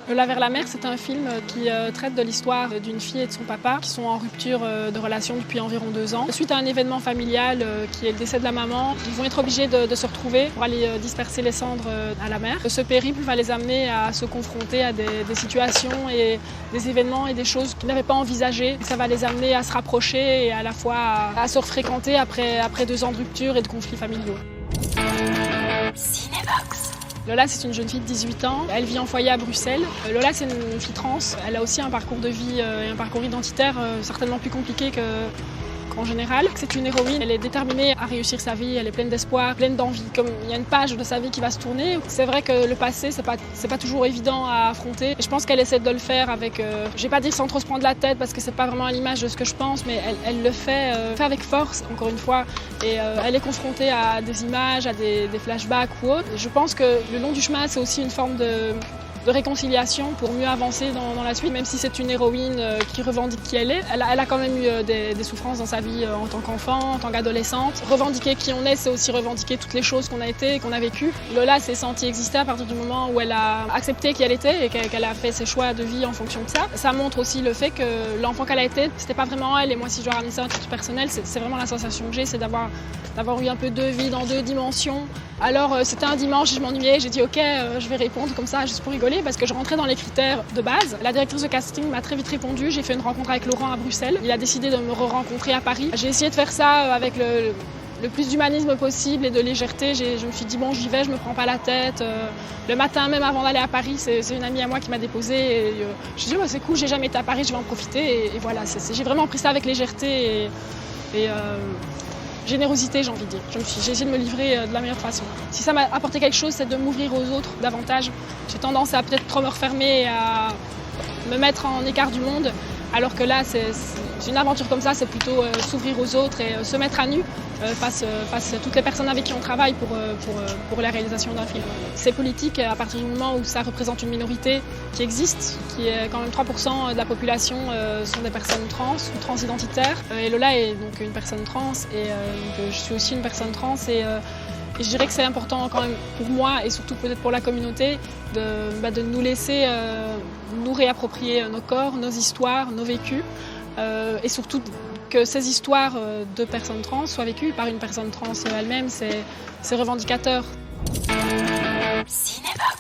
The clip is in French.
Lola vers la mer, c'est un film qui traite de l'histoire d'une fille et de son papa qui sont en rupture de relation depuis environ 2 ans. Suite à un événement familial qui est le décès de la maman, ils vont être obligés de se retrouver pour aller disperser les cendres à la mer. Ce périple va les amener à se confronter à des situations et des événements et des choses qu'ils n'avaient pas envisagées. Ça va les amener à se rapprocher et à la fois à se refréquenter après 2 ans de rupture et de conflits familiaux. Cinébox. Lola, c'est une jeune fille de 18 ans. Elle vit en foyer à Bruxelles. Lola, c'est une fille trans. Elle a aussi un parcours de vie et un parcours identitaire certainement plus compliqué qu'en général. C'est une héroïne. Elle est déterminée à réussir sa vie. Elle est pleine d'espoir, pleine d'envie. Comme il y a une page de sa vie qui va se tourner. C'est vrai que le passé, c'est pas toujours évident à affronter. Et je pense qu'elle essaie de le faire avec, je vais pas dire sans trop se prendre la tête parce que c'est pas vraiment à l'image de ce que je pense, mais elle le fait avec force, encore une fois. Et elle est confrontée à des images, à des flashbacks ou autre. Je pense que le long du chemin, c'est aussi une forme de réconciliation pour mieux avancer dans la suite, même si c'est une héroïne qui revendique qui elle est. Elle a quand même eu des souffrances dans sa vie en tant qu'enfant, en tant qu'adolescente. Revendiquer qui on est, c'est aussi revendiquer toutes les choses qu'on a été et qu'on a vécues. Lola s'est sentie exister à partir du moment où elle a accepté qui elle était et qu'elle a fait ses choix de vie en fonction de ça. Ça montre aussi le fait que l'enfant qu'elle a été, c'était pas vraiment elle. Et moi, si je dois ramener ça à titre personnel, c'est vraiment la sensation que j'ai, c'est d'avoir eu un peu 2 vies dans 2 dimensions. Alors c'était un dimanche, je m'ennuyais, j'ai dit ok, je vais répondre comme ça juste pour rigoler parce que je rentrais dans les critères de base. La directrice de casting m'a très vite répondu, j'ai fait une rencontre avec Laurent à Bruxelles. Il a décidé de me re-rencontrer à Paris. J'ai essayé de faire ça avec le plus d'humanisme possible et de légèreté. Je me suis dit bon, j'y vais, je me prends pas la tête. Le matin même avant d'aller à Paris, c'est une amie à moi qui m'a déposée. Je me suis dit c'est cool, j'ai jamais été à Paris, je vais en profiter. Et voilà, j'ai vraiment pris ça avec légèreté et générosité, j'ai envie de dire. J'ai essayé de me livrer de la meilleure façon. Si ça m'a apporté quelque chose, c'est de m'ouvrir aux autres davantage. J'ai tendance à peut-être trop me refermer et à me mettre en écart du monde, alors que là, c'est une aventure comme ça, c'est plutôt s'ouvrir aux autres et se mettre à nu face à toutes les personnes avec qui on travaille pour la réalisation d'un film. C'est politique à partir du moment où ça représente une minorité qui existe, qui est quand même 3% de la population sont des personnes trans ou transidentitaires. Et Lola est donc une personne trans et donc, je suis aussi une personne trans et je dirais que c'est important quand même pour moi et surtout peut-être pour la communauté de nous laisser nous réapproprier nos corps, nos histoires, nos vécus et surtout que ces histoires de personnes trans soient vécues par une personne trans elle-même, c'est revendicateur. Cinébox.